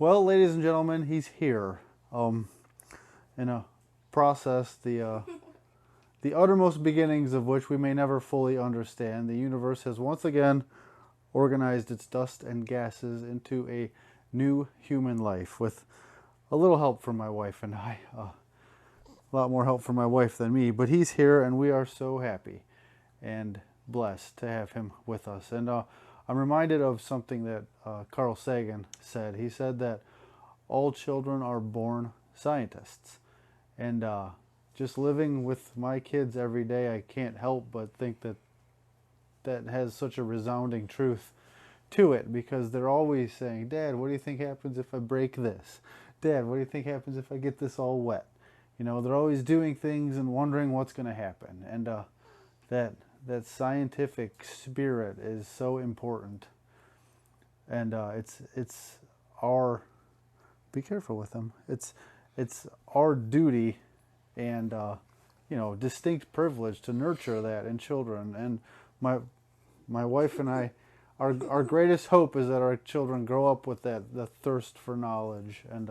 Well, ladies and gentlemen, he's here. In a process, the uttermost beginnings of which we may never fully understand, the universe has once again organized its dust and gases into a new human life with a little help from my wife and I. A lot more help from my wife than me, but he's here and we are so happy and blessed to have him with us. And I'm reminded of something that Carl Sagan said. He said that all children are born scientists. And just living with my kids every day, I can't help but think that that has such a resounding truth to it, because they're always saying, Dad, what do you think happens if I break this? Dad, what do you think happens if I get this all wet? You know, they're always doing things and wondering what's going to happen. And that scientific spirit is so important. And it's our, be careful with them. It's our duty and distinct privilege to nurture that in children. And my wife and I, our greatest hope is that our children grow up with the thirst for knowledge and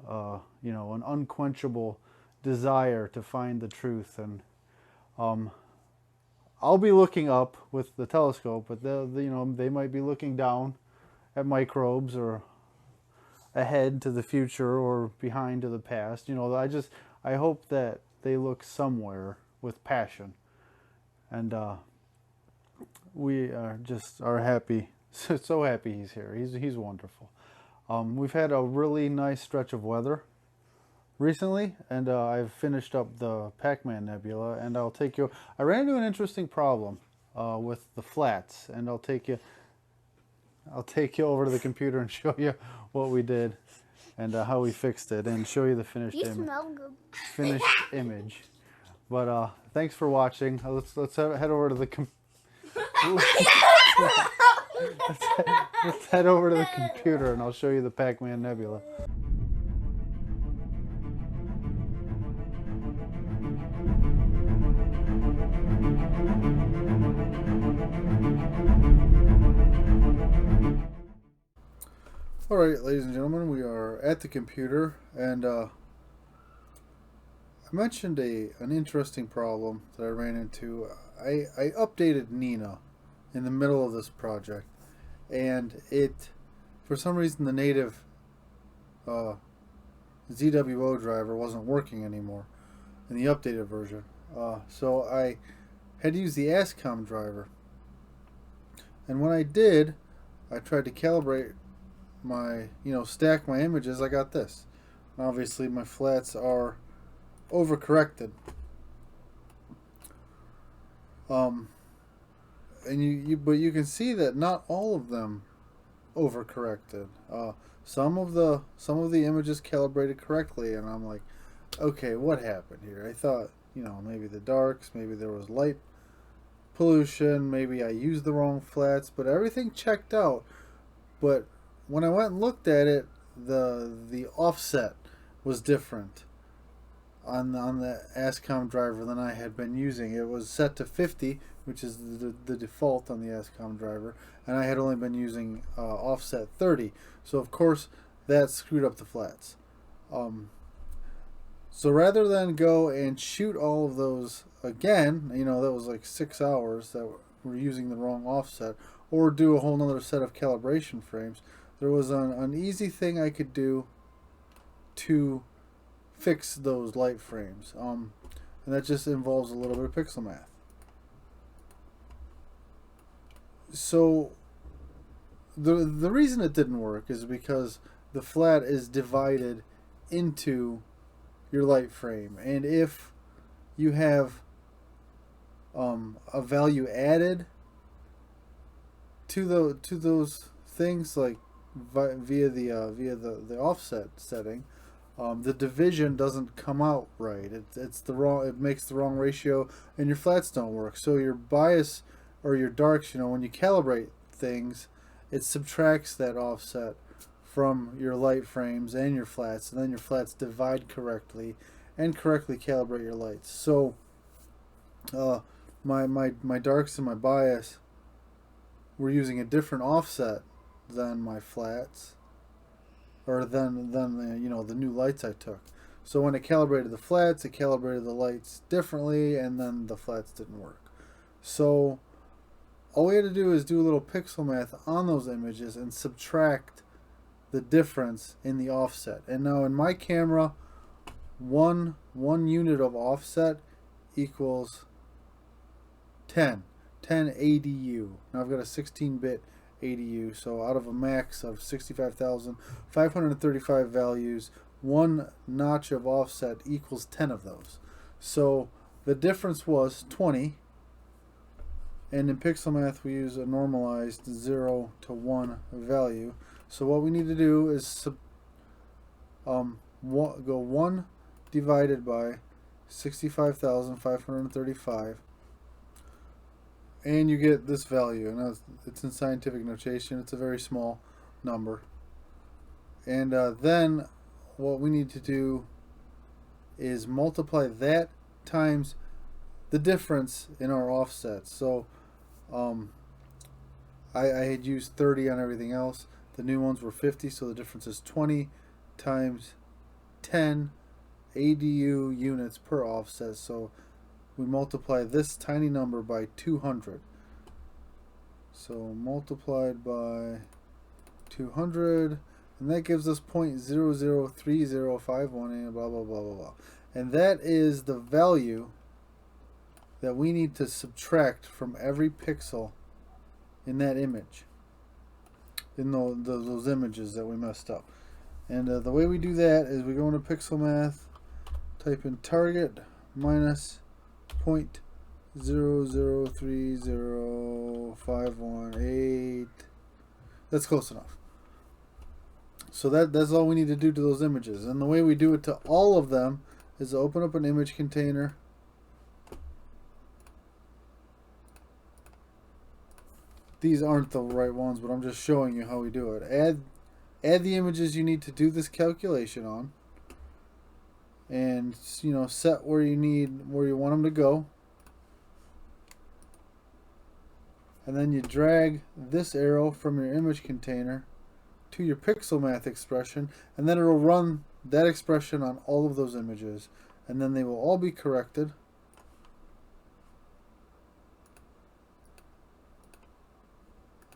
an unquenchable desire to find the truth. And I'll be looking up with the telescope, but they might be looking down at microbes, or ahead to the future, or behind to the past. I hope that they look somewhere with passion. And we are happy, so happy he's here. He's wonderful. We've had a really nice stretch of weather recently, and I've finished up the Pac-Man Nebula, and I ran into an interesting problem with the flats, and I'll take you over to the computer and show you what we did and how we fixed it, and show you the finished image. But thanks for watching. Let's head over to the let's head over to the computer, and I'll show you the Pac-Man Nebula. Alright, ladies and gentlemen, we are at the computer, and I mentioned an interesting problem that I ran into. I updated Nina in the middle of this project, and for some reason, the native ZWO driver wasn't working anymore in the updated version. So I had to use the ASCOM driver, and when I did, I tried to calibrate stack my images. I got this. And obviously my flats are overcorrected. But you can see that not all of them overcorrected. Some of the images calibrated correctly, and I'm like, okay, what happened here? I thought, maybe the darks, maybe there was light pollution, maybe I used the wrong flats, but everything checked out. But when I went and looked at it, the offset was different on the ASCOM driver than I had been using. It was set to 50, which is the default on the ASCOM driver, and I had only been using offset 30. So of course that screwed up the flats. So rather than go and shoot all of those again, that was like 6 hours that were using the wrong offset, or do a whole nother set of calibration frames, there was an easy thing I could do to fix those light frames. And that just involves a little bit of pixel math. So the reason it didn't work is because the flat is divided into your light frame, and if you have a value added to those things, like via the offset setting, the division doesn't come out right. It makes the wrong ratio, and your flats don't work. So your bias or your darks, when you calibrate things, it subtracts that offset from your light frames and your flats, and then your flats divide correctly and correctly calibrate your lights. So my darks and my bias were using a different offset than my flats, or than the, you know, the new lights I took. So when it calibrated the flats, it calibrated the lights differently, and then the flats didn't work. So all we had to do is do a little pixel math on those images and subtract the difference in the offset. And now in my camera, one unit of offset equals 10 ADU. Now I've got a 16-bit ADU, so out of a max of 65,535 values, one notch of offset equals 10 of those. So the difference was 20, and in pixel math we use a normalized 0 to 1 value. So what we need to do is go 1 divided by 65,535, and you get this value. And it's in scientific notation. It's a very small number. And then what we need to do is multiply that times the difference in our offset. So I had used 30 on everything else. The new ones were 50, so the difference is 20 times 10 ADU units per offset. So we multiply this tiny number by 200. So multiplied by 200, and that gives us 0.003051 and blah blah blah blah blah. And that is the value that we need to subtract from every pixel in that image, in those images that we messed up. And the way we do that is we go into pixel math, type in target minus 0.0030518. That's close enough. So that's all we need to do to those images. And the way we do it to all of them is to open up an image container, these aren't the right ones, but I'm just showing you how we do it. Add the images you need to do this calculation on, and you know, set where you want them to go, and then you drag this arrow from your image container to your pixel math expression, and then it'll run that expression on all of those images, and then they will all be corrected.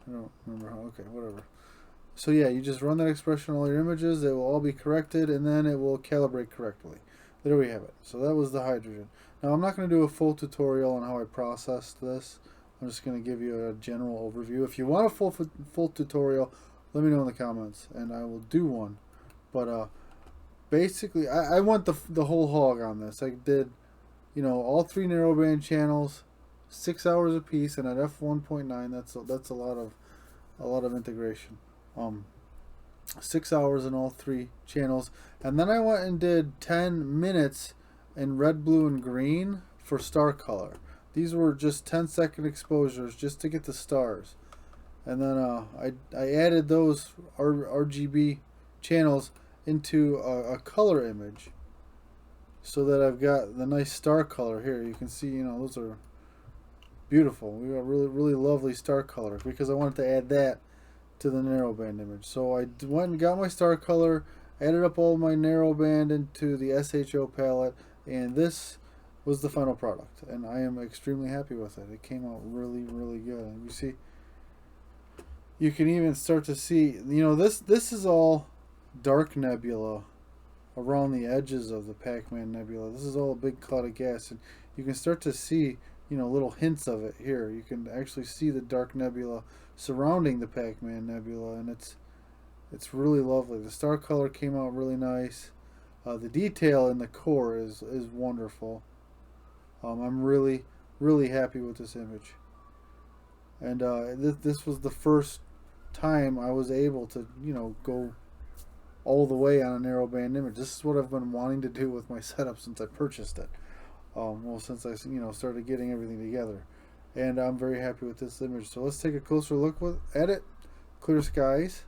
I don't remember how. Okay, whatever. So yeah, you just run that expression on all your images. They will all be corrected, and then it will calibrate correctly. There we have it. So that was the hydrogen. Now I'm not going to do a full tutorial on how I processed this. I'm just going to give you a general overview. If you want a full tutorial, let me know in the comments, and I will do one. But basically, I went the whole hog on this. I did, you know, all 3 narrowband channels, 6 hours apiece, and at f1.9, that's a lot of integration. 6 hours in all 3 channels, and then I went and did 10 minutes in red, blue, and green for star color. These were just 10-second exposures just to get the stars, and then I added those RGB channels into a color image, so that I've got the nice star color here. You can see, you know, those are beautiful. We got really lovely star color because I wanted to add that to the narrowband image. So I went and got my star color, added up all my narrowband into the SHO palette, and this was the final product, and I am extremely happy with it. It came out really good. And you see, you can even start to see, you know, this is all dark nebula around the edges of the Pac-Man Nebula. This is all a big cloud of gas, and you can start to see, you know, little hints of it here. You can actually see the dark nebula surrounding the Pac-Man Nebula, and it's really lovely. The star color came out really nice. The detail in the core is wonderful. I'm really happy with this image, and this was the first time I was able to, you know, go all the way on a narrowband image. This is what I've been wanting to do with my setup since I purchased it. Well, since I, you know, started getting everything together, and I'm very happy with this image. So let's take a closer look at it. Clear skies.